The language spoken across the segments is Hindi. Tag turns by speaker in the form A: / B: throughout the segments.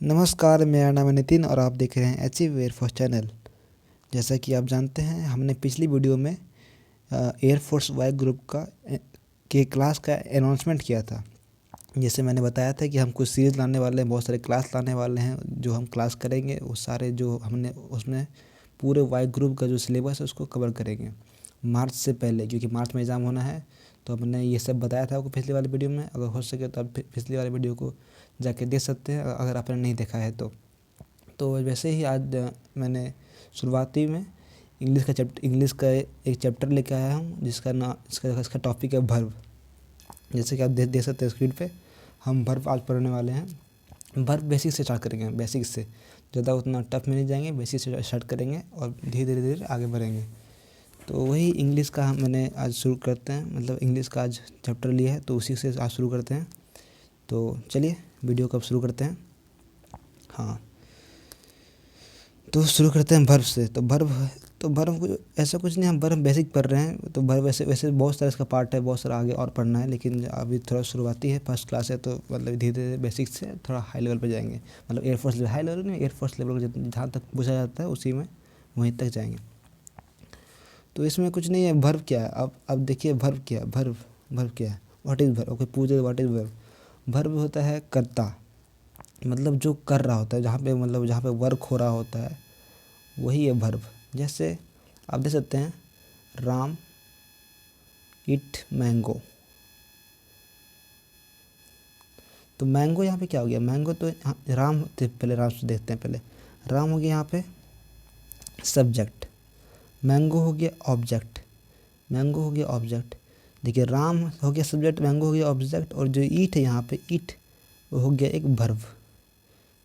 A: नमस्कार, मेरा नाम है नितिन और आप देख रहे हैं अचीव एयरफोर्स चैनल। जैसा कि आप जानते हैं, हमने पिछली वीडियो में एयरफोर्स वाई ग्रुप के क्लास का अनाउंसमेंट किया था। जैसे मैंने बताया था कि हम कुछ सीरीज़ लाने वाले हैं, बहुत सारे क्लास लाने वाले हैं। जो हम क्लास करेंगे वो सारे जो हमने उसमें पूरे वाई ग्रुप का जो सिलेबस है उसको कवर करेंगे मार्च से पहले, क्योंकि मार्च में एग्ज़ाम होना है। तो हमने ये सब बताया था आपको पिछली वाली वीडियो में। अगर हो सके तो आप पिछली वाली वीडियो को जाके देख सकते हैं अगर आपने नहीं देखा है तो वैसे ही आज मैंने शुरुआती में इंग्लिश का एक चैप्टर लेके आया हूँ जिसका इसका टॉपिक है वर्ब। जैसे कि आप देख सकते हैं स्क्रीन पे, हम वर्ब आज पढ़ने वाले हैं। वर्ब बेसिक से स्टार्ट करेंगे, बेसिक से, ज़्यादा उतना टफ में नहीं जाएंगे, बेसिक से स्टार्ट करेंगे और धीरे धीरे आगे बढ़ेंगे। तो वही इंग्लिश का मैंने आज शुरू करते हैं, मतलब इंग्लिश का आज चैप्टर लिया है तो उसी से आज शुरू करते हैं। तो चलिए वीडियो कब शुरू करते हैं। हाँ, तो शुरू करते हैं वर्ब से। तो वर्ब ऐसा कुछ नहीं, हम वर्ब बेसिक पढ़ रहे हैं। तो वर्ब वैसे बहुत सारा इसका पार्ट है, बहुत सारा आगे और पढ़ना है, लेकिन अभी थोड़ा शुरुआती है, फर्स्ट क्लास है, तो मतलब धीरे धीरे बेसिक से थोड़ा हाई लेवल पे जाएंगे। मतलब एयरफोर्स लेवल, हाई लेवल नहीं, एयरफोर्स लेवल जहाँ तक पूछा जाता है उसी में वहीं तक जाएंगे। तो इसमें कुछ नहीं है। वर्ब क्या है, अब देखिए वर्ब क्या है। वर्ब क्या है, व्हाट इज़ वर्ब। ओके, पूछे व्हाट इज़ वर्ब। वर्ब होता है कर्ता, मतलब जो कर रहा होता है, जहाँ पे वर्क हो रहा होता है वही है वर्ब। जैसे आप देख सकते हैं, राम इट मैंगो। तो मैंगो यहाँ पे क्या हो गया, मैंगो तो राम, पहले राम से देखते हैं। पहले राम हो गया यहाँ पे सब्जेक्ट, मैंगो हो गया ऑब्जेक्ट। मैंगो हो गया ऑब्जेक्ट। देखिए, राम हो गया सब्जेक्ट, मैंगो हो गया ऑब्जेक्ट, और जो ईट है यहाँ पे, ईट वो हो गया एक वर्ब।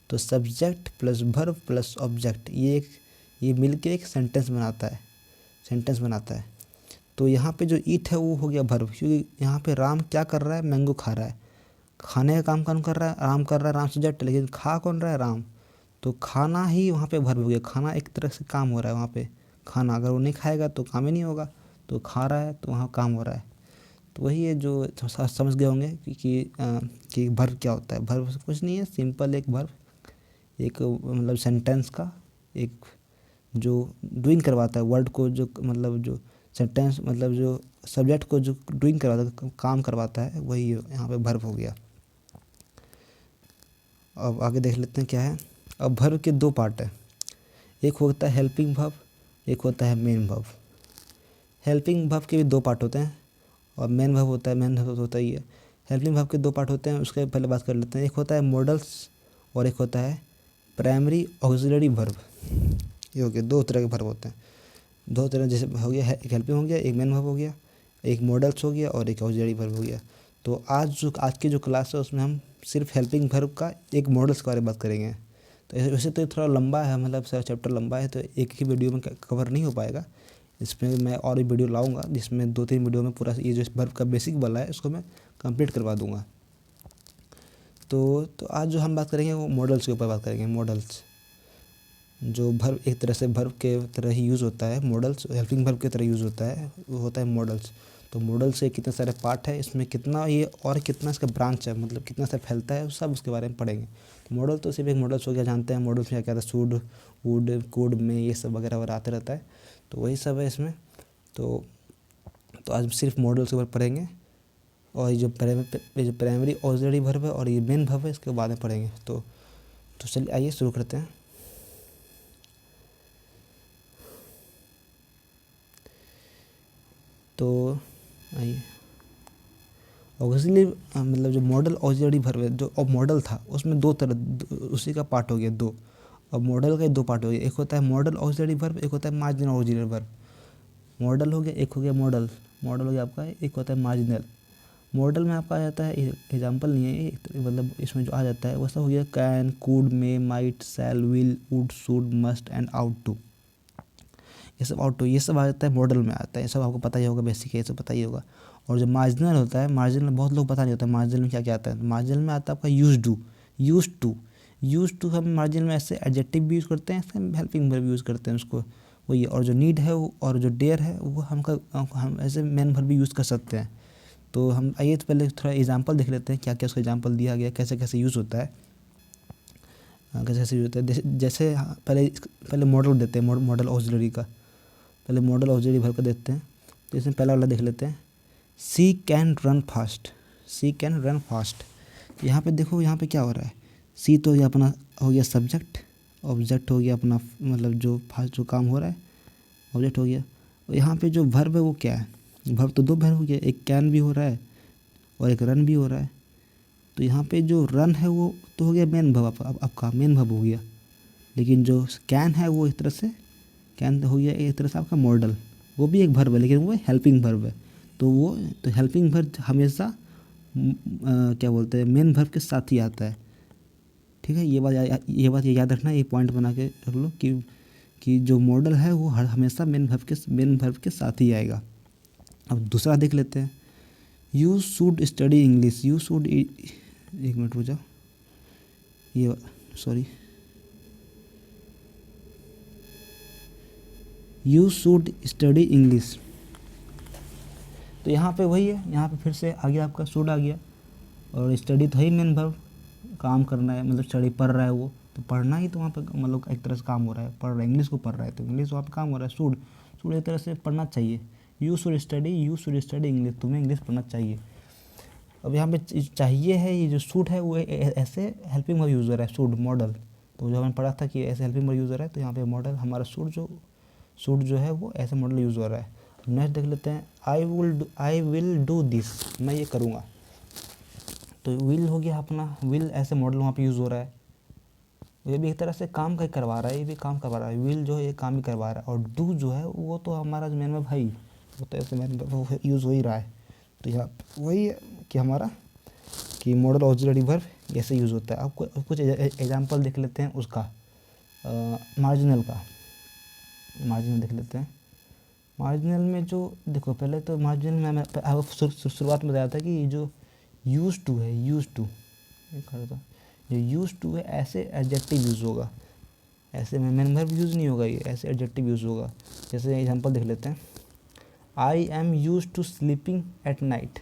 A: तो subject plus verb plus object, ये मिल के एक सेंटेंस बनाता है। तो यहाँ पे जो ईट है वो हो गया वर्ब, क्योंकि यहाँ पे राम क्या कर रहा है, मैंगो खा रहा है। खाने का काम कौन कर रहा है, राम कर रहा है, राम सब्जेक्ट, लेकिन खा कौन रहा है, राम। तो खाना ही वहाँ पे वर्ब हो गया। खाना एक तरह से काम हो रहा है वहाँ पे। खाना अगर वो नहीं खाएगा तो काम ही नहीं होगा, तो खा रहा है तो वहाँ काम हो रहा है। तो वही है जो समझ गए होंगे कि वर्ब क्या होता है। वर्ब कुछ नहीं है, सिंपल एक वर्ब, एक मतलब सेंटेंस का एक जो डूइंग करवाता है, वर्ड को जो मतलब जो सेंटेंस मतलब जो सब्जेक्ट को जो डूइंग करवाता है, काम करवाता है, वही यहाँ पे वर्ब हो गया। अब आगे देख लेते हैं क्या है। अब वर्ब के दो पार्ट है, एक होता है हेल्पिंग वर्ब, एक होता है मेन वर्ब। हेल्पिंग वर्ब के भी दो पार्ट होते हैं और मेन वर्ब होता ही है। हेल्पिंग वर्ब के दो पार्ट होते हैं, उसके पहले बात कर लेते हैं। एक होता है मॉडल्स और एक होता है प्राइमरी ऑक्सिलरी वर्ब। ये हो गया, दो तरह के वर्ब होते हैं, दो तरह। जैसे हो गया, एक हेल्पिंग हो गया, एक मेन वर्ब हो गया, एक मॉडल्स हो गया और एक ऑक्सिलरी वर्ब हो गया। तो आज की जो क्लास है उसमें हम सिर्फ हेल्पिंग वर्ब का एक मॉडल्स के बारे में बात करेंगे। तो वैसे तो थोड़ा लंबा है, मतलब सारा चैप्टर लंबा है, तो एक ही वीडियो में कवर नहीं हो पाएगा। इसमें मैं और भी वीडियो लाऊंगा जिसमें 2-3 वीडियो में पूरा ये जो वर्ब का बेसिक वाला है उसको मैं कंप्लीट करवा दूंगा। तो आज जो हम बात करेंगे वो मॉडल्स के ऊपर बात करेंगे। मॉडल्स जो वर्ब एक तरह से वर्ब के तरह ही यूज़ होता है, मॉडल्स हेल्पिंग वर्ब की तरह यूज़ होता है, वो होता है मॉडल्स। तो मॉडल से कितने सारे पार्ट है, इसमें कितना ये और कितना इसका ब्रांच है, मतलब कितना सा फैलता है, सब उसके बारे में पढ़ेंगे। मॉडल तो सिर्फ एक मॉडल्स हो गया, जानते हैं मॉडल्स में क्या क्या था, सूड वुड कोड में ये सब वगैरह वगैरह आते रहता है, तो वही सब है इसमें। तो आज सिर्फ मॉडल्स के ऊपर पढ़ेंगे, और ये जो प्राइमरी ऑक्सिलरी वर्ब है और ये मेन वर्ब है इसके बाद में पढ़ेंगे। तो चलिए आइए शुरू करते हैं। तो आइए, ऑक्सिलरी मतलब जो मॉडल ऑक्सिलरी वर्ब है, जो अब मॉडल था उसमें दो तरह, उसी का पार्ट हो गया दो। अब मॉडल के दो पार्ट हो गए, एक होता है मॉडल ऑक्सिलरी वर्ब, एक होता है मार्जिनल ऑक्सिलरी वर्ब। मॉडल हो गया, एक हो गया मॉडल हो गया आपका, एक होता है मार्जिनल। मॉडल में आपका आ जाता है, एग्जाम्पल नहीं है मतलब इसमें जो आ जाता है वैसा हो गया, can, could, may, might, shall, will, would, should, must and ought to. ये सब आउट टू, ये सब आ जाता है मॉडल में आता है, ये सब आपको पता ही होगा, बेसिक है, ये सब पता ही होगा। और जो मार्जिनल होता है, मार्जिनल में बहुत लोग पता नहीं होता है मार्जिनल में क्या क्या आता है। मार्जिनल में आता है आपका यूज टू हम मार्जिनल में ऐसे एडजेक्टिव भी यूज़ करते हैं, ऐसे हेल्पिंग वर्ब यूज़ करते हैं उसको, वही। और जो नीड है वो और जो डेयर है वो हम ऐसे मेन वर्ब भी यूज़ कर सकते हैं। तो हम आइए तो पहले थोड़ा एग्जांपल देख लेते हैं क्या क्या उसका एग्जांपल दिया गया, कैसे कैसे यूज़ होता है। कैसे यूज होता है, जैसे पहले मॉडल देते हैं, मॉडल ऑक्सिलरी का। पहले मॉडल ऑक्सिलरी भर कर देते हैं। तो इसमें पहला वाला देख लेते हैं, she can run fast. She can run fast. यहाँ पे देखो, यहाँ पे क्या हो रहा है, सी तो ये अपना हो गया सब्जेक्ट, ऑब्जेक्ट हो गया अपना, मतलब जो फास्ट जो काम हो रहा है ऑब्जेक्ट हो गया। और यहाँ पे जो वर्ब है वो क्या है, वर्ब तो दो वर्ब हो गया, एक कैन भी हो रहा है और एक रन भी हो रहा है। तो यहाँ पे जो रन है वो तो हो गया मेन वर्ब, आपका मेन वर्ब हो गया। लेकिन जो कैन है वो एक तरह से, कैन हो गया एक तरह से आपका मॉडल, वो भी एक वर्ब है लेकिन वो हेल्पिंग वर्ब है। तो हेल्पिंग वर्ब हमेशा क्या बोलते हैं, मेन वर्ब के साथ ही आता है। ठीक है, ये बात याद रखना, ये पॉइंट बना के रख लो कि जो मॉडल है वो हमेशा मेन वर्ब के साथ ही आएगा। अब दूसरा देख लेते हैं, you should study English. You should, एक मिनट रुक जाओ, ये sorry, you should study English. तो यहाँ पे वही है, यहाँ पे फिर से आ गया आपका शुड आ गया, और स्टडी तो है ही मेन वर्ब, काम करना है, मतलब स्टडी पढ़ रहा है वो, तो पढ़ना ही तो वहाँ पे मतलब एक तरह से काम हो रहा है, पढ़ रहा है, इंग्लिश को पढ़ रहा है तो इंग्लिश वहाँ पे काम हो रहा है। शुड शुड एक तरह से पढ़ना चाहिए, यू शुड स्टडी इंग्लिश, तुम्हें इंग्लिश पढ़ना चाहिए। अब यहाँ पे चाहिए है, ये जो शुड है वो ऐसे हेल्पिंग वर्ब यूज़र है, शुड मॉडल। तो जो हमने पढ़ा था कि ऐसे हेल्पिंग वर्ब यूज़र है, तो यहाँ पे मॉडल हमारा शुड जो है वो ऐसे मॉडल यूज़ हो रहा है। नेक्स्ट देख लेते हैं, आई विल डू दिस, मैं ये करूँगा। तो विल हो गया अपना, विल ऐसे मॉडल वहाँ पे यूज़ हो रहा है, ये भी एक तरह से काम का करवा रहा है, ये भी काम करवा रहा है। विल जो है ये काम ही करवा रहा है, और डू जो है वो तो हमारा जो मेन वर्ब है, वो तो ऐसे मेन वो यूज़ हो ही रहा है। तो यहाँ वही है कि हमारा कि मॉडल ऑक्सिलरी वर्ब ऐसे यूज़ होता है। आपको कुछ एग्जांपल देख लेते हैं उसका, मार्जिनल का। मार्जिनल देख लेते हैं। मार्जिनल में जो देखो, पहले तो मार्जिनल में मैं आपको शुरुआत में बताया था कि ये जो यूज़ टू है, यूज़ टू जो यूज़ टू है ऐसे एडजेक्टिव यूज़ होगा, ऐसे में मेन वर्ब यूज़ नहीं होगा, ये ऐसे एडजेक्टिव यूज़ होगा। जैसे एग्जांपल देख लेते हैं, I am use to sleeping at night,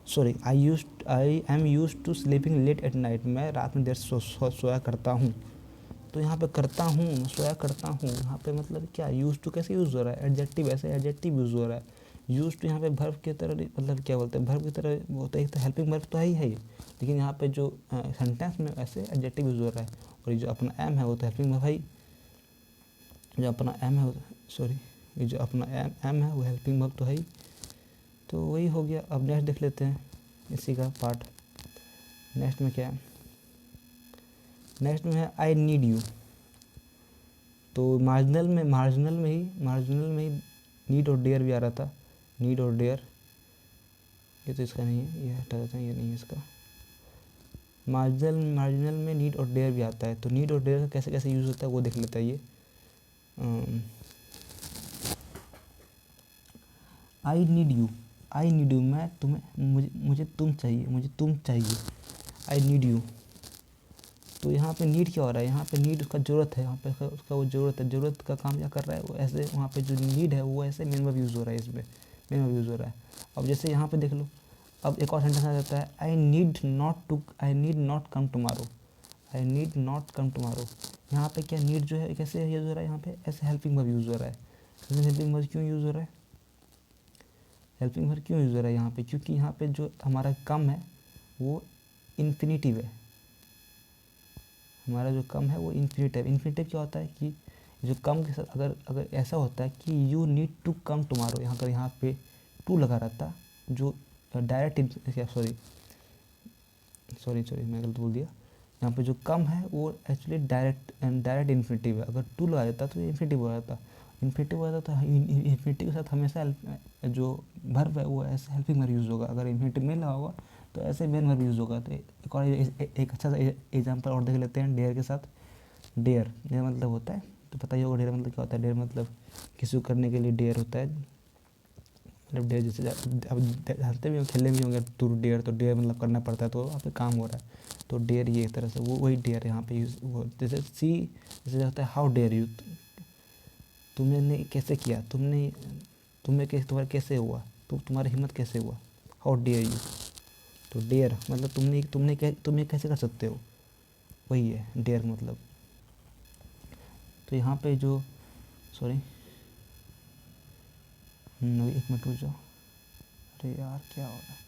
A: sorry I am use to sleeping late at night, मैं रात में देर से सोया करता हूँ। तो यहाँ पे करता हूँ, सोया करता हूँ, यहाँ पे मतलब क्या यूज़ टू कैसे यूज़ हो रहा है, एडजेक्टिव, ऐसे एडजेक्टिव यूज़ हो रहा है। यूज़ टू यहाँ पे वर्ब की तरह, मतलब क्या बोलते हैं, वर्ब की तरह होता है, एक तो हेल्पिंग वर्ब तो है ही, लेकिन यहाँ पे जो सेंटेंस में ऐसे एडजेक्टिव यूज़ हो रहा है। और ये जो अपना एम है वो तो हेल्पिंग वर्ब है ही, जो अपना एम है, सॉरी, ये जो अपना एम है वो हेल्पिंग वर्ब तो है ही। तो वही हो गया। अब नेक्स्ट देख लेते हैं इसी का पार्ट। नेक्स्ट में क्या है, नेक्स्ट में है आई नीड यू। तो मार्जिनल में ही नीड और डेयर भी आ रहा था, नीड और डेयर, ये तो इसका नहीं है, ये हटा देते हैं, ये नहीं है इसका। मार्जिनल में नीड और डेयर भी आता है। तो नीड और डेयर का कैसे कैसे यूज़ होता है वो देख लेता है ये। आई नीड यू, मैं तुम्हें, मुझे तुम चाहिए, आई नीड यू। तो यहाँ पे नीड क्या हो रहा है, यहाँ पे नीड उसका ज़रूरत है, यहाँ पे उसका वो ज़रूरत है, ज़रूरत का काम क्या कर रहा है वो, ऐसे वहाँ पे जो नीड है वो ऐसे मेन वर्ब यूज़ हो रहा है, इसमें मेन वर्ब यूज़ हो रहा है। अब जैसे यहाँ पे देख लो, अब एक और सेंटेंस आ जाता है, I need not come tomorrow, I need not come tomorrow. यहाँ पे क्या नीड जो है कैसे यूज़ हो रहा है, यहाँ पे ऐसे हेल्पिंग वर्ब यूज़ हो रहा है। हेल्पिंग वर्ब क्यों यूज़ हो रहा है, हेल्पिंग वर्ब क्यों यूज़ हो रहा है यहाँ पे, क्योंकि यहाँ पे जो हमारा कम है वो इन्फिनिटिव है, हमारा जो कम है वो इन्फिनिटिव। इन्फिनिटिव क्या होता है कि जो कम के साथ अगर ऐसा होता है कि you need to come tomorrow, यहाँ अगर यहाँ पे टू लगा रहता, जो डायरेक्ट, सॉरी मैं गलत बोल दिया, यहाँ पे जो कम है वो एक्चुअली डायरेक्ट इन्फिनिटिव है। अगर टू लगा देता तो इन्फिनिटिव हो जाता, इन्फिनिटिव हो जाता तो इन्फिनिटिव के साथ हमेशा जो वर्ब है वो ऐसे हेल्पिंग वर्ब यूज़ होगा। अगर इन्फिनिटिव नहीं लगा होगा तो ऐसे मेन वर्ब यूज़ होगा। तो एक और एक अच्छा सा एग्जांपल और देख लेते हैं डेयर के साथ। डेयर मतलब होता है, तो पता ही होगा डेयर मतलब क्या होता है। डेयर मतलब किसी को करने के लिए डेयर होता है, मतलब डेयर जैसे अब जानते भी हो, खेलने भी होंगे टू डेयर, तो डेयर मतलब करना पड़ता है, तो वहाँ पे काम हो रहा है। तो डेयर ये एक तरह से वो वही डेयर यहाँ पे यूज़, वो जैसे सी जैसे होता है हाउ डेयर यू, तुमने कैसे किया, तुम्हारा कैसे हुआ, तुम्हारी हिम्मत कैसे हुआ, हाउ डेयर यू। तो डेयर मतलब तुम कैसे कर सकते हो, वही है डेयर मतलब। तो यहाँ पे जो सॉरी एक मिनट रुक जाओ, अरे यार क्या हो रहा है।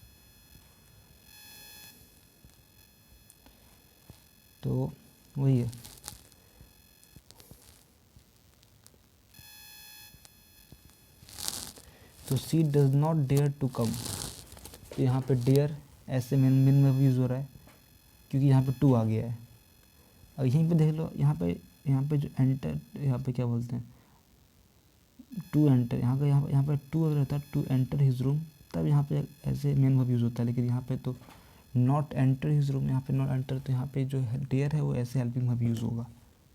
A: तो वही है, तो she does not dare to come. तो यहाँ पे डेयर ऐसे मेन में भी यूज़ हो रहा है क्योंकि यहाँ पे टू आ गया है। अब यहीं पे देख लो, यहाँ पे जो एंटर, यहाँ पे क्या बोलते हैं, टू एंटर, यहाँ पे टू अगर रहता है टू एंटर हिज रूम, तब यहाँ पे ऐसे मेन वर्ब यूज़ होता है। लेकिन यहाँ पे तो नॉट एंटर हिज रूम, यहाँ पे नॉट एंटर, तो यहाँ पे जो डेयर है वो ऐसे हेल्पिंग वर्ब यूज़ होगा।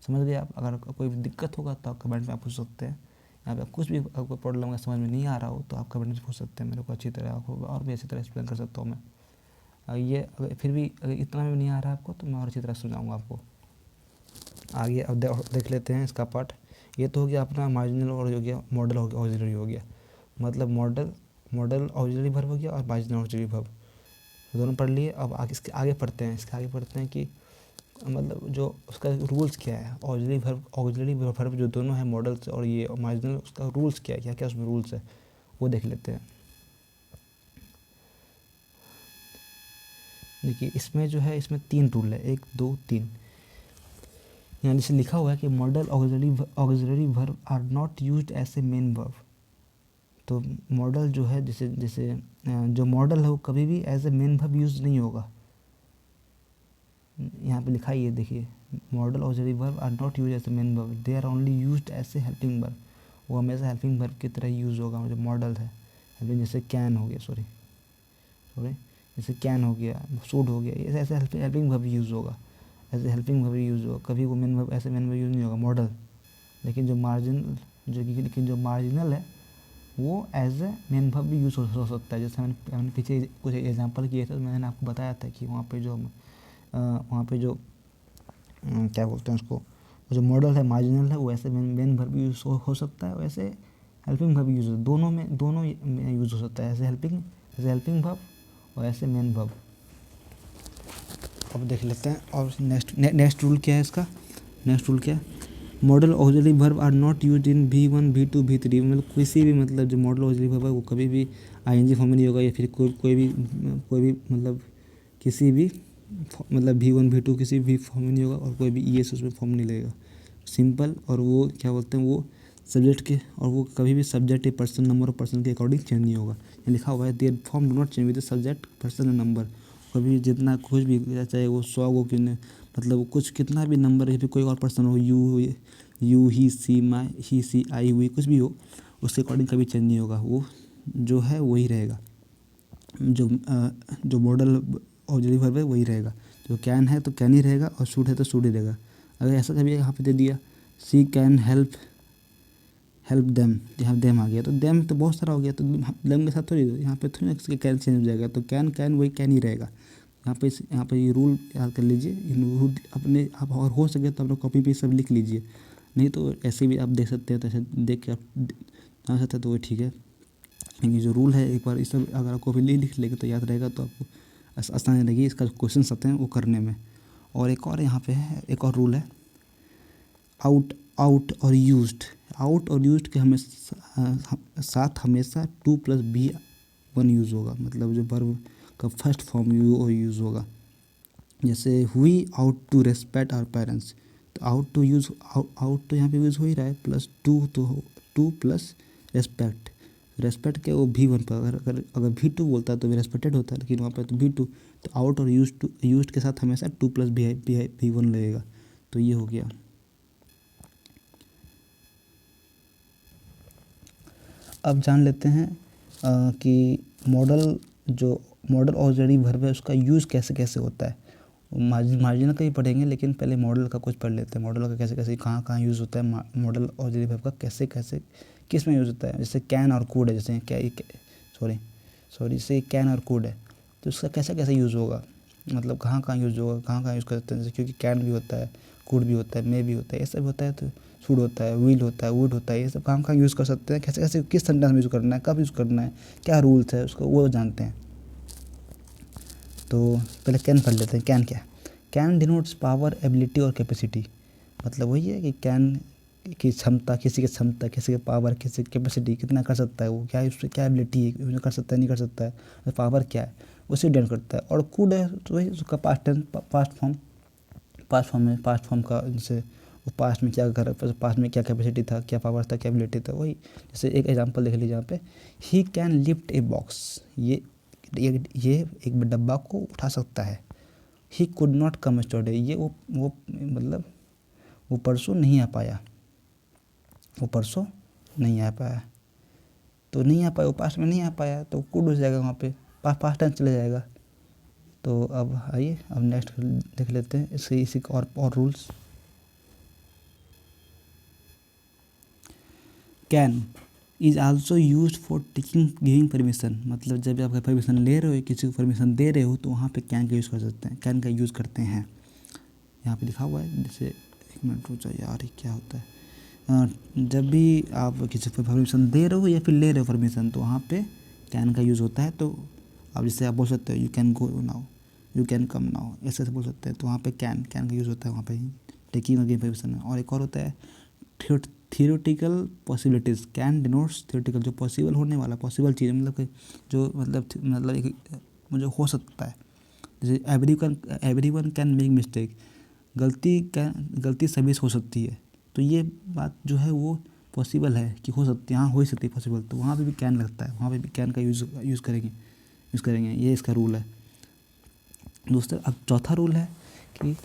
A: समझ गए आप? अगर कोई दिक्कत होगा तो आप कमेंट में आप पूछ सकते हैं। यहाँ पे कुछ भी आपको प्रॉब्लम अगर समझ में नहीं आ रहा हो तो आप कमेंट में पूछ सकते हैं मेरे को, अच्छी तरह आपको और भी अच्छी तरह एक्सप्लेन कर सकता हूँ मैं। ये अगर फिर भी अगर इतना भी नहीं आ रहा है आपको तो मैं और अच्छी तरह समझाऊँगा आपको आगे। अब देख लेते हैं इसका पार्ट। ये तो हो गया अपना मार्जिनल और हो गया मॉडल हो गया ऑक्सिलरी हो गया, मतलब मॉडल ऑक्सिलरी वर्ब हो गया और मार्जिनल ऑक्सिलरी वर्ब दोनों पढ़ लिए। अब आगे इसके आगे पढ़ते हैं कि मतलब जो उसका रूल्स क्या है, ऑक्सिलरी वर्ब जो दोनों है मॉडल्स और ये मार्जिनल, उसका रूल्स क्या है, क्या क्या उसमें रूल्स है वो देख लेते हैं। देखिए इसमें जो है, इसमें 3 रूल है, 1 2 3। यहाँ जैसे लिखा हुआ है कि modal auxiliary verb are not used as a main verb. तो मॉडल जो है जैसे जो मॉडल है वो कभी भी as a main verb use नहीं होगा। यहाँ पे लिखा ही है, देखिए modal auxiliary verb are not use as a main verb, they are only used as a helping verb. वो हमेशा हेल्पिंग वर्ब की तरह यूज़ होगा। जो मॉडल है हेल्पिंग, जैसे कैन हो गया, सॉरी जैसे कैन हो गया, शूड हो गया, ये ऐसे हेल्पिंग वर्ब यूज़ होगा, ऐसे हेल्पिंग वर्ब यूज़ होगा। कभी वो मेन वर्ब ऐसे मेन वर्ब यूज़ नहीं होगा मॉडल। लेकिन जो मार्जिनल है वो एज ए मेन वर्ब भी यूज़ हो सकता है। जैसे मैंने पीछे कुछ एग्जांपल किए थे तो मैंने आपको बताया था कि वहाँ पे जो क्या बोलते हैं उसको, जो मॉडल है मार्जिनल है वो ऐसे मेन वर्ब भी यूज़ हो सकता है, वैसे हेल्पिंग वर्ब भी यूज़, दोनों यूज़ हो सकता है, ऐसे हेल्पिंग वर्ब और ऐसे मेन वर्ब। अब देख लेते हैं और नेक्स्ट रूल क्या है इसका। नेक्स्ट रूल क्या है, modal auxiliary verb are not used in V1 V2 V3। मतलब किसी भी, मतलब जो मॉडल ऑक्सिलरी वर्ब है वो कभी भी ING फॉर्म में नहीं होगा, या फिर कोई भी मतलब किसी भी मतलब V1 V2 किसी भी फॉर्म में नहीं होगा, और कोई भी ES उसमें फॉर्म नहीं लगेगा। सिंपल, और वो क्या बोलते हैं, वो सब्जेक्ट के, और वो कभी भी सब्जेक्ट पर्सन नंबर और पर्सन के अकॉर्डिंग चेंज नहीं होगा। लिखा हुआ है there form do not change with the subject person number. कभी जितना कुछ भी, चाहे वो 100 हो कि मतलब कुछ कितना भी नंबर है, फिर कोई और पर्सन हो, यू ही सी आई हुई, कुछ भी हो, उसके अकॉर्डिंग कभी चेंज नहीं होगा। वो जो है वही रहेगा, जो मॉडल ऑक्सिलरी वर्ब है वही रहेगा। जो कैन है तो कैन ही रहेगा, और शूड है तो शूड ही रहेगा। अगर ऐसा कभी यहाँ पे दे दिया सी कैन हेल्प देम, यहाँ देम आ गया तो देम तो बहुत सारा हो गया, तो देम के साथ थोड़ी, यहाँ पे थोड़ी ना कैन चेंज हो जाएगा, तो कैन वही कैन ही रहेगा। यहाँ पे ये रूल याद कर लीजिए, इन रूल अपने आप, और हो सके तो अपना कॉपी पे सब लिख लीजिए, नहीं तो ऐसे भी आप देख सकते हैं, तो ऐसे देख के आप जान सकते हैं, तो वो ठीक है। लेकिन जो रूल है, एक बार इस सब अगर आप कॉपी लिख लेंगे तो याद रहेगा, तो आपको आसानी रहेगी इसका क्वेश्चन आते हैं वो करने में। और एक और यहाँ पे है, एक और रूल है, आउट और यूज्ड के साथ हमेशा 2+B1 यूज़ होगा। मतलब जो वर्ब का फर्स्ट फॉर्म यूज़ होगा। जैसे we ought to respect our parents, तो आउट तो यहाँ पे यूज़ हो ही रहा है, प्लस टू प्लस रेस्पेक्ट के वो V1 पर, अगर V2 बोलता है तो रेस्पेक्टेड होता है, लेकिन वहाँ पर तो V2, तो आउट और यूज्ड के साथ हमेशा 2+B1 लगेगा। तो ये हो गया। अब जान लेते हैं कि मॉडल ऑक्सिलरी वर्ब है उसका यूज़ कैसे कैसे होता है। मार्जिनल का ही पढ़ेंगे, लेकिन पहले मॉडल का कुछ पढ़ लेते हैं। मॉडल का कैसे कहाँ यूज़ होता है, मॉडल ऑक्सिलरी वर्ब का कैसे किस में यूज़ होता है। जैसे कैन और कुड है, जैसे जैसे कैन और कुड है, तो उसका कैसे यूज़ होगा, मतलब कहाँ यूज़ होगा, कहाँ यूज़ कर सकते हैं। जैसे क्योंकि कैन भी होता है, कुड भी होता है, मे भी होता है, ये सब होता है, तो शुड होता है, विल होता है, वुड होता है, ये सब कहाँ यूज़ कर सकते हैं, कैसे किस सेंटेंस में यूज़ करना है, कब यूज़ करना है, क्या रूल्स है उसको वो जानते हैं। तो पहले कैन पढ़ लेते हैं। कैन डिनोट्स पावर, एबिलिटी और कैपेसिटी। मतलब वही है कि कैन की क्षमता, किसी की क्षमता, किसी के पावर, किसी की कैपेसिटी, कितना कर सकता है वो, क्या है उससे, क्या एबिलिटी है, उसमें कर सकता है नहीं कर सकता है, पावर क्या है, उसे डिपेंड करता है। और कुड है तो वही उसका पास्ट फॉर्म का, जैसे वो पास्ट में क्या कर, पास्ट में क्या कैपेसिटी था, क्या पावर था, क्या एबिलिटी था। वही जैसे एक एग्जांपल देख लीजिए यहाँ पे, he can lift a box, ये एक डब्बा को उठा सकता है। He could not come yesterday, ये वो मतलब वो परसों नहीं आ पाया, वो परसों नहीं आ पाया, तो नहीं आ पाया, वो पास्ट में नहीं आ पाया तो कुड हो जाएगा वहाँ पे, पास्ट टाइम चले जाएगा। तो अब आइए अब नेक्स्ट देख लेते हैं इसी का और rules. Can is also use for taking giving permission, मतलब जब आप परमिशन ले रहे हो, किसी को परमिशन दे रहे हो, तो वहाँ पे कैन का यूज़ कर सकते हैं, कैन का यूज़ करते हैं। यहाँ पे लिखा हुआ है, जैसे एक मिनट रुक जाइए यार, ये क्या होता है, जब भी आप किसी को परमिशन दे रहे हो या फिर ले रहे हो परमिशन, तो वहाँ पे कैन का यूज़ होता है। तो अब जैसे आप बोल सकते हो you can go now, you can come now, ऐसे बोल सकते हैं, तो वहाँ पे कैन का यूज़ होता है वहाँ पे टेकिंग अगेन परमिशन में। और एक और होता है theoretical possibilities, can denotes theoretical, जो पॉसिबल होने वाला, पॉसिबल चीज़, मतलब कि जो मतलब एक जो हो सकता है। जैसे every one can make mistake, गलती सभी से हो सकती है, तो ये बात जो है वो पॉसिबल है कि हो सकती है, हाँ हो ही सकती है पॉसिबल, तो वहाँ पे भी कैन लगता है, वहाँ पे भी कैन का यूज़ करेंगे, ये इसका रूल है दोस्तों। अब चौथा रूल है कि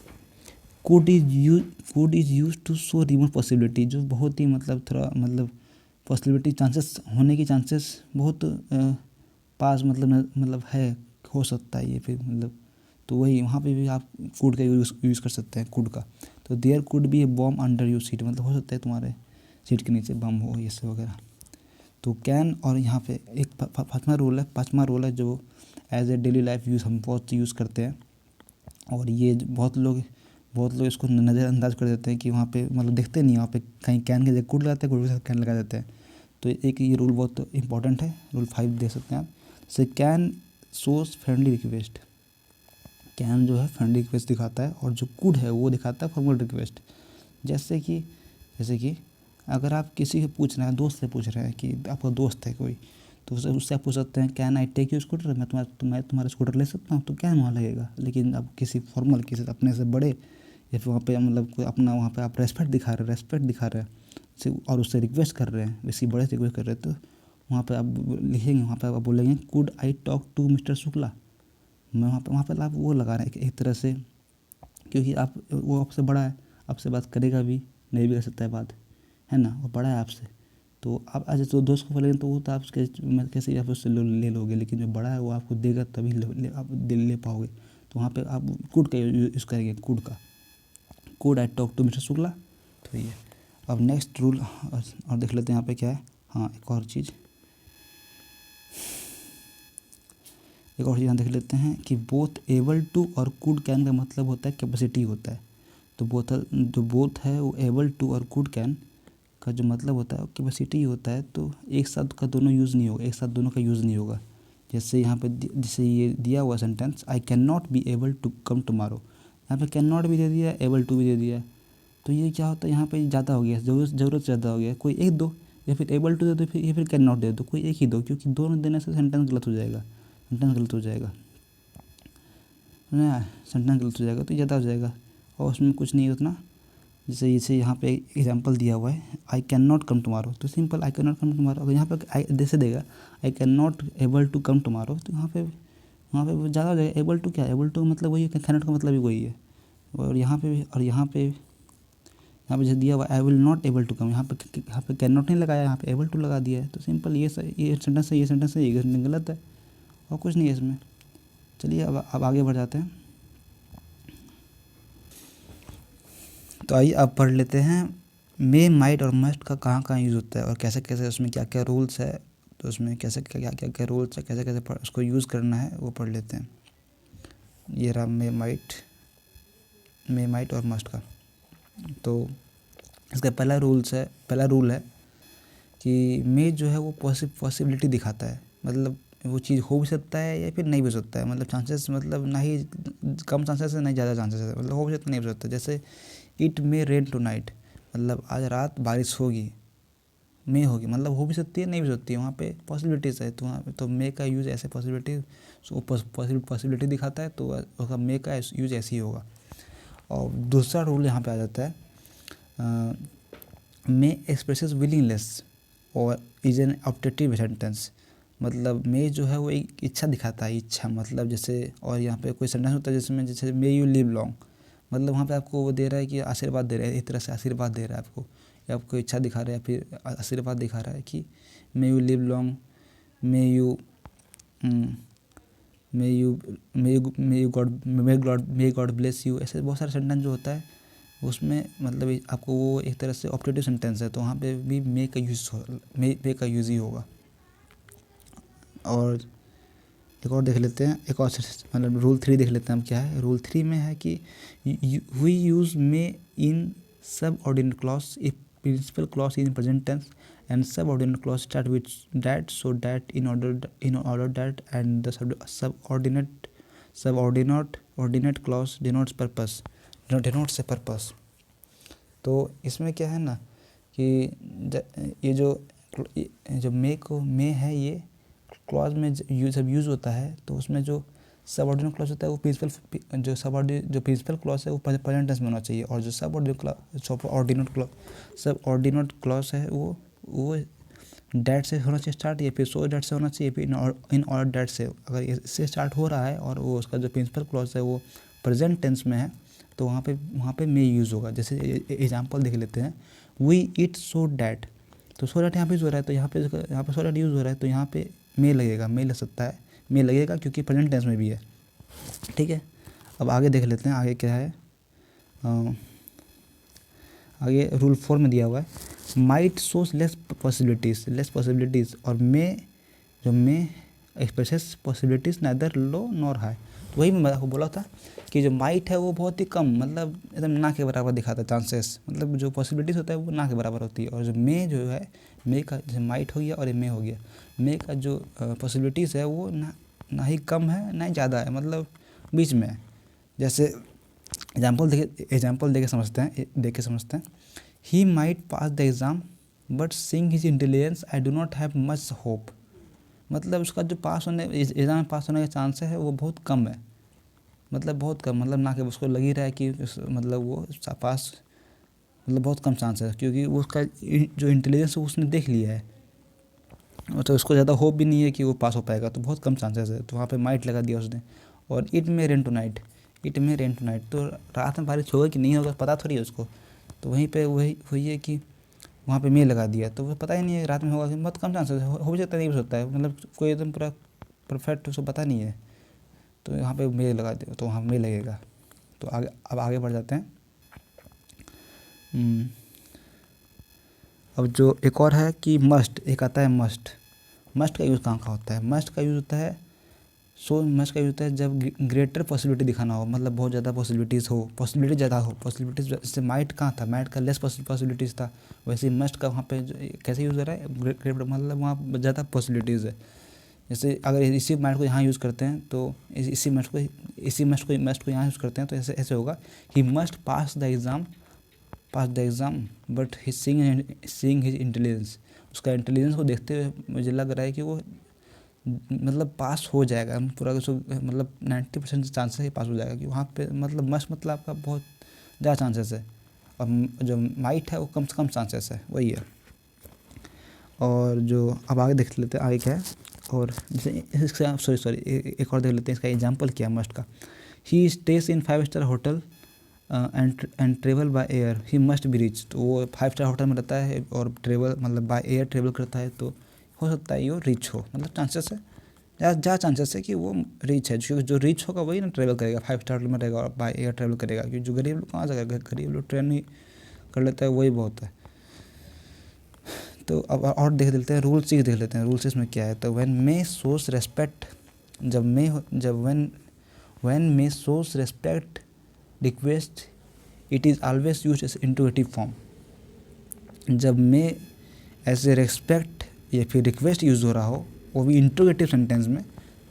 A: could is use to show remote possibility, जो बहुत ही मतलब थोड़ा मतलब पॉसिबिलिटी चांसेस होने की चांसेस बहुत पास मतलब है, हो सकता है ये फिर मतलब, तो वही वहाँ पे भी आप कुड का यूज़ कर सकते हैं, कुड का। तो there could be a bomb under your seat, मतलब हो सकता है तुम्हारे सीट के नीचे बम हो, ये सब वगैरह। तो कैन, और यहाँ पे एक पाँचवा रूल है जो as a daily life use हम बहुत यूज़ करते हैं, और ये बहुत लोग इसको नज़रअंदाज कर देते हैं कि वहाँ पे मतलब देखते नहीं, वहाँ पे कहीं कैन के जगह कुड लगाते हैं, कुड के साथ कैन लगा देते हैं। तो एक ये रूल बहुत इंपॉर्टेंट है, रूल 5 दे सकते हैं आप। जैसे can shows friendly request, can जो है फ्रेंडली रिक्वेस्ट दिखाता है, और जो कुड है वो दिखाता है फॉर्मल रिक्वेस्ट। जैसे कि अगर आप किसी से पूछ रहे हैं, दोस्त से पूछ रहे हैं कि आपका दोस्त है कोई, तो उससे आप पूछ सकते हैं can I take you scooter, मैं तुम्हारा स्कूटर ले सकता हूँ, तो कैन वहाँ लगेगा। लेकिन अब किसी फॉर्मल, किसी अपने से बड़े, या फिर वहाँ पे मतलब कोई अपना, वहाँ पे आप रेस्पेक्ट दिखा रहे हैं और उससे रिक्वेस्ट कर रहे हैं, किसी बड़े से रिक्वेस्ट कर रहे हैं, तो वहाँ पे आप लिखेंगे, वहाँ पे आप बोलेंगे could I talk to Mister Shukla. मैं वहाँ पे आप वो लगा रहे हैं एक तरह से, क्योंकि वो आपसे बड़ा है, आपसे बात करेगा भी, नहीं भी कर सकता है बात, है ना, वो बड़ा है आपसे। तो आप आज तो दोस्त को बोलेंगे तो वो तो आप कैसे आप उससे ले लोगे, लेकिन जो बड़ा है वो आपको देगा तभी आप ले पाओगे। तो वहाँ पे आप कुड का यूज़ करेंगे, could I talk to Mister Shukla. तो ये अब नेक्स्ट रूल और देख लेते हैं यहाँ पे क्या है। हाँ, एक और चीज़ यहाँ देख लेते हैं कि बोथ एबल टू और कुड कैन का मतलब होता है कैपेसिटी होता है। तो बोथ है वो एबल टू और कुड कैन का जो मतलब होता है वो कैपेसिटी होता है। तो एक साथ का दोनों यूज़ नहीं होगा, एक साथ दोनों का यूज़ नहीं होगा। जैसे यहाँ पे जैसे ये दिया हुआ sentence, I can not be able to come tomorrow, यहाँ पे कैन नॉट भी दे दिया, एबल टू भी दे दिया। तो ये क्या होता है, यहाँ पे ज़्यादा हो गया, ज़रूरत ज़्यादा हो गया, कोई एक दो, या फिर एबल टू दे दो, फिर या फिर कैन नॉट दे दो, कोई एक ही दो, क्योंकि दोनों देने से सेंटेंस गलत हो जाएगा, सेंटेंस गलत हो जाएगा, तो ज़्यादा हो जाएगा और उसमें कुछ नहीं उतना। जैसे यहाँ पे एग्जांपल दिया हुआ है, I can not come tomorrow, तो simple I can not come tomorrow. अगर यहाँ पे आई जैसे देगा I can not able to come tomorrow, तो वहाँ पे ज़्यादा हो जाएगा। एबल टू क्या है, एबल टू मतलब वही है, कैन नॉट का मतलब भी वही है। और यहाँ पे जैसे दिया हुआ I will not able to come, यहाँ पे कैन नॉट नहीं लगाया, यहाँ पे एबल टू लगा दिया है। तो सिंपल ये सेंटेंस है, ये सेंटेंस गलत है और कुछ नहीं है इसमें। चलिए अब आगे बढ़ जाते हैं। तो आइए अब पढ़ लेते हैं मे, माइट और मस्ट का कहाँ यूज़ होता है और कैसे कैसे उसमें क्या क्या रूल्स है। तो उसमें कैसे क्या रूल्स है, कैसे कैसे उसको यूज़ करना है, वो पढ़ लेते हैं। ये रहा मे, माइट और मस्ट का। तो इसका पहला रूल है कि मे जो है वो पॉसिबिलिटी दिखाता है, मतलब
B: वो चीज़ हो भी सकता है या फिर नहीं भी हो सकता है, मतलब चांसेस मतलब ना ही कम चांसेस है ना ही ज़्यादा चांसेस है, मतलब हो भी सकता है नहीं हो सकता। जैसे it may rain tonight, मतलब आज रात बारिश होगी, मे होगी, मतलब हो भी सकती है नहीं भी हो सकती है, वहाँ पे पॉसिबिलिटीज़ है। तो वहाँ पे तो मे का यूज़ ऐसे पॉसिबिलिटी दिखाता है, तो उसका मे का यूज़ ऐसे ही होगा। और दूसरा रूल यहाँ पे आ जाता है, मे एक्सप्रेसेस विलिंगनेस और इज एन ऑप्टेटिव सेंटेंस, मतलब मे जो है वो एक इच्छा दिखाता है, इच्छा मतलब जैसे। और यहाँ पे कोई सेंटेंस होता है जिसमें जैसे मे यू लिव लॉन्ग, मतलब वहाँ पे आपको वो दे रहा है कि आशीर्वाद दे रहा है, एक तरह से आशीर्वाद दे रहा है आपको, या आपको इच्छा दिखा रहा है, फिर आशीर्वाद दिखा रहा है कि may you live long, may you may God bless you. ऐसे बहुत सारे सेंटेंस जो होता है उसमें मतलब आपको वो एक तरह से ऑप्टेटिव सेंटेंस है, तो वहाँ पे भी मे का यूज़ ही होगा। और एक और देख लेते हैं, एक और मतलब रूल 3 देख लेते हैं हम क्या है। रूल 3 में है कि we use may in subordinate clause if principal clause in present tense and subordinate clause start with that, so that in order that and the subordinate clause denotes a purpose. तो इसमें क्या है ना कि ये जो मे है, ये क्लॉज में जब यूज़ होता है तो उसमें जो सबऑर्डिनेट क्लॉज होता है वो प्रिंसिपल क्लॉज है वो प्रेजेंट टेंस में होना चाहिए, और जो सबऑर्डिनेट क्लॉज है वो डैट से होना चाहिए स्टार्ट, या फिर सो डैट से होना चाहिए, फिर इन ऑर्डर डैट से। अगर इससे स्टार्ट हो रहा है और वो उसका जो प्रिंसिपल क्लॉज है वो प्रेजेंट टेंस में है, तो वहाँ पे मे यूज़ होगा। जैसे एग्जांपल देख लेते हैं, वी ईट सो डैट, तो सो डैट यहाँ पे यूज़ हो रहा है, तो यहाँ पे सो डैट यूज़ हो रहा है, तो यहाँ पे मे लगेगा, मे लग सकता है, मे लगेगा क्योंकि प्रेजेंट टेंस में भी है। ठीक है, अब आगे देख लेते हैं, आगे क्या है। आगे रूल 4 में दिया हुआ है, माइट शोज लेस पॉसिबिलिटीज़, और मे एक्सप्रेसेस पॉसिबिलिटीज़ नाइदर लो नॉर हाई। तो वही मैं आपको बोला था कि जो माइट है वो बहुत ही कम, मतलब एकदम ना के बराबर दिखाता है चांसेस, मतलब जो पॉसिबिलिटीज़ होता है वो ना के बराबर होती है। और जो मे जो है, मे का जैसे माइट हो गया और ये मे हो गया, मे का जो पॉसिबिलिटीज़ है वो ना ही कम है ना ही ज़्यादा है, मतलब बीच में है। जैसे एग्जाम्पल देख के समझते हैं। He might pass the exam but seeing his intelligence I do not have much hope, मतलब उसका जो एग्ज़ाम में पास होने का चांस है वो बहुत कम है, मतलब बहुत कम, मतलब ना कि उसको लग ही रहा है कि मतलब वो पास, मतलब बहुत कम चांस है, क्योंकि उसका जो इंटेलिजेंस है उसने देख लिया है, मतलब उसको ज़्यादा होप भी नहीं है कि वो पास हो पाएगा, तो बहुत कम चांसेस है, तो वहाँ पे माइट लगा दिया उसने। और इट में रेन टू नाइट, तो रात में बारिश होगा कि नहीं होगा पता थोड़ी है उसको, तो वहीं पे वही है कि वहाँ पे मे लगा दिया, तो वो पता ही नहीं है रात में होगा कि, बहुत कम चांसेस हो भी सकता है नहीं हो सकता है, मतलब कोई एकदम पूरा परफेक्ट उसको पता नहीं है, तो यहाँ पे मे लगा दिया तो वहाँ मे लगेगा। तो अब आगे बढ़ जाते हैं। अब जो एक और है कि मस्ट, एक आता है मस्ट का यूज़ कहाँ का होता है। मस्ट का यूज़ होता है जब ग्रेटर पॉसिबिलिटी दिखाना हो, मतलब बहुत ज़्यादा पॉसिबिलिटीज़ ज़्यादा हो, पॉसिबिलिटीज़ जैसे माइट कहाँ था, माइट का लेस पॉसिबिलिटीज़ था, वैसे ही मस्ट का वहाँ पे कैसे यूज़ हो रहा है, ग्रेटर मतलब वहाँ ज़्यादा पॉसिबिलिटीज़ है। जैसे अगर इसी माइट को यहाँ यूज़ करते हैं तो इसी मस्ट को यहाँ यूज़ करते हैं, तो ऐसे होगा, he must pass the exam but he seeing his intelligence, उसका इंटेलिजेंस को देखते हुए मुझे लग रहा है कि वो मतलब पास हो जाएगा, पूरा मतलब 90% चांसेस है पास हो जाएगा, कि वहाँ पे मतलब मस्ट मतलब आपका बहुत ज़्यादा चांसेस है, और जो माइट है वो कम से कम चांसेस है, वही है। और जो अब आगे देख लेते हैं आगे क्या है। और जैसे सॉरी एक और देख लेते हैं, इसका एग्जांपल क्या है मस्ट का। He stays in 5 star hotel and travel by air, he must be rich, तो वो 5 स्टार होटल में रहता है और ट्रेवल मतलब बाय एयर ट्रेवल करता है, तो हो सकता है ये रिच हो, मतलब चांसेस है ज़्यादा चांसेस है कि वो रिच है, क्योंकि जो रिच होगा वही ना ट्रेवल करेगा, 5 स्टार होटल में रहेगा और बाय एयर ट्रेवल करेगा, क्योंकि जो गरीब लोग कहाँ से करेगा, गरीब लोग ट्रेन ही कर लेता है, वही बहुत है। तो अब और देख लेते हैं रूल 6 देख लेते हैं, रूल 6 में क्या है। तो when may shows respect, when may shows respect request it is always use as interrogative form, जब मे ऐसे रेस्पेक्ट या फिर रिक्वेस्ट यूज़ हो रहा हो वो भी इंट्रोगेटिव सेंटेंस में,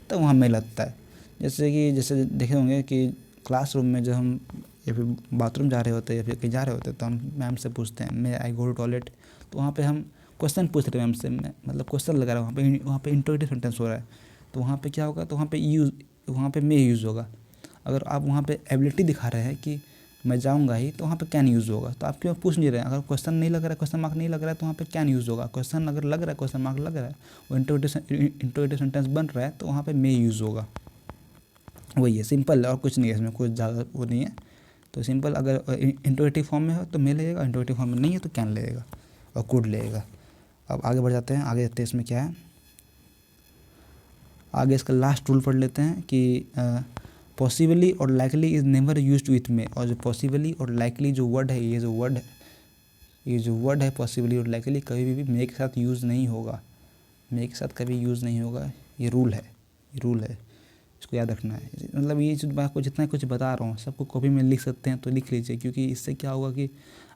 B: तो वहाँ मे लगता है। जैसे देखे होंगे कि क्लासरूम में जब हम या फिर बाथरूम जा रहे होते हैं या फिर कहीं जा रहे होते हैं तो हम मैम से पूछते हैं मे आई गो टू टॉयलेट, तो वहाँ पे हम क्वेश्चन पूछ रहे हैं मैम से, मतलब क्वेश्चन लगा रहा है, वहाँ पे इंट्रोगेटिव सेंटेंस हो रहा है, तो वहाँ पे क्या होगा, तो वहाँ पे मे यूज़ होगा। अगर आप वहाँ पे एबिलिटी दिखा रहे हैं कि मैं जाऊँगा ही, तो वहाँ पे कैन यूज़ होगा। तो आप क्यों पूछ नहीं रहे हैं? अगर क्वेश्चन नहीं लग रहा है, क्वेश्चन मार्क नहीं लग रहा है, तो वहाँ पे कैन यूज़ होगा। क्वेश्चन अगर लग रहा है, क्वेश्चन मार्क लग रहा है, वो इंट्रोगेटिव सेंटेंस बन रहा है, तो वहाँ पे मे यूज़ होगा। वही है, सिंपल है और कुछ नहीं है इसमें, कुछ ज़्यादा वो नहीं है। तो सिंपल, अगर इंट्रोगेटिव फॉर्म में हो तो मे लगेगा, इंट्रोगेटिव फॉर्म में नहीं है तो कैन लगेगा और कुड लगेगा। अब आगे बढ़ जाते हैं, आगे देखते हैं इसमें क्या है। आगे इसका लास्ट रूल पढ़ लेते हैं कि पॉसिबली और likely is never used with में। और जो पॉसिबली और लाइकली जो वर्ड है, ये जो वर्ड है पॉसिबली और लाइकली, कभी भी मे के साथ यूज़ नहीं होगा। मे के साथ कभी यूज़ नहीं होगा, ये रूल है, इसको याद रखना है। मतलब ये जो मैं आपको जितना कुछ बता रहा हूँ सबको कॉपी में लिख सकते हैं तो लिख लीजिए, क्योंकि इससे क्या होगा कि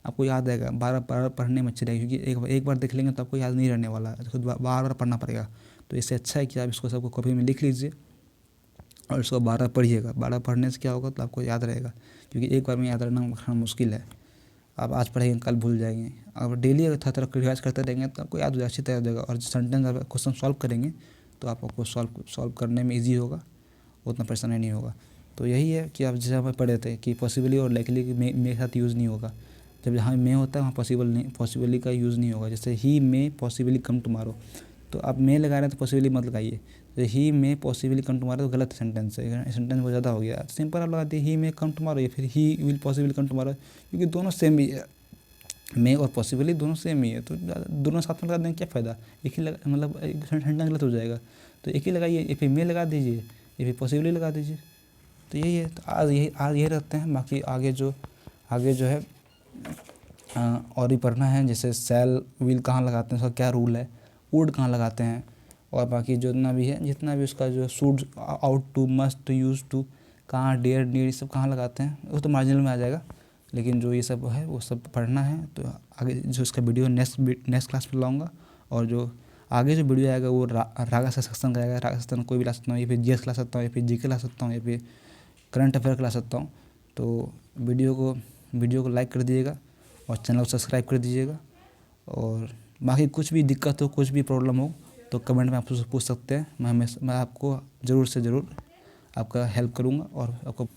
B: आपको याद आएगा, बार बार पढ़ने में अच्छी रहेगी, क्योंकि एक बार देख लेंगे तो आपको याद नहीं रहने वाला है, खुद बार बार पढ़ना पड़ेगा। तो इससे अच्छा है कि आप इसको सबको कॉपी में लिख लीजिए और इसको बार पढ़िएगा। बार पढ़ने से क्या होगा, तो आपको याद रहेगा, क्योंकि एक बार में याद रखना मुश्किल है। आप आज पढ़ेंगे कल भूल जाएंगे। अगर डेली अगर थोड़ा थोड़ा रिवाइज करते रहेंगे तो आपको याद हो जाएगा, अच्छी तरह हो जाएगा। और सेंटेंस अगर क्वेश्चन सॉल्व करेंगे तो आपको सॉल्व करने में ईजी होगा, उतना परेशानी नहीं होगा। तो यही है कि आप जैसे हमें पढ़े थे कि पॉसिबली और लाइकली मे के साथ यूज़ नहीं होगा। जब जहाँ मे होता है वहाँ पॉसिबली का यूज़ नहीं होगा। जैसे ही मे पॉसिबली कम टुमारो, तो आप मे लगा रहे हैं तो पॉसिबली मत लगाइए। तो ही मे पॉसिबली कम टुमारो तो गलत सेंटेंस है, सेंटेंस बहुत ज़्यादा हो गया। सिंपल आप लगाते ही मे कम टुमारो या फिर he will possibly come tomorrow, क्योंकि दोनों सेम ही है, मे और पॉसिबली दोनों सेम ही है। तो दोनों साथ में लगा देंगे क्या फ़ायदा, एक ही मतलब एक सेंटेंस गलत हो जाएगा। तो एक ही लगाइए, या फिर मे लगा दीजिए या फिर पॉसिबली लगा दीजिए। तो यही है। तो आज यही रखते हैं। बाकी आगे जो है और भी पढ़ना है, जैसे सेल विल कहाँ लगाते हैं, उसका क्या रूल है, वुड कहाँ लगाते हैं, और बाकी जितना भी उसका जो should, ought to, must, use to, कहाँ, डेयर, नीड, सब कहाँ लगाते हैं, वो तो मार्जिनल में आ जाएगा। लेकिन जो ये सब है वो सब पढ़ना है। तो आगे जो इसका वीडियो नेक्स्ट क्लास में लाऊंगा, और जो आगे जो वीडियो आएगा वो रागा से सेक्शन का आएगा। रागा सेक्शन कोई भी ला सकता हूँ, या फिर जीएस ला सकता हूँ, या फिर जीके ला सकता हूँ, या फिर करंट अफेयर ला सकता हूँ। तो वीडियो को लाइक कर दीजिएगा और चैनल को सब्सक्राइब कर दीजिएगा। और बाकी कुछ भी दिक्कत हो, कुछ भी प्रॉब्लम हो तो कमेंट में आप पूछ सकते हैं। मैं आपको ज़रूर से ज़रूर आपका हेल्प करूँगा और आपको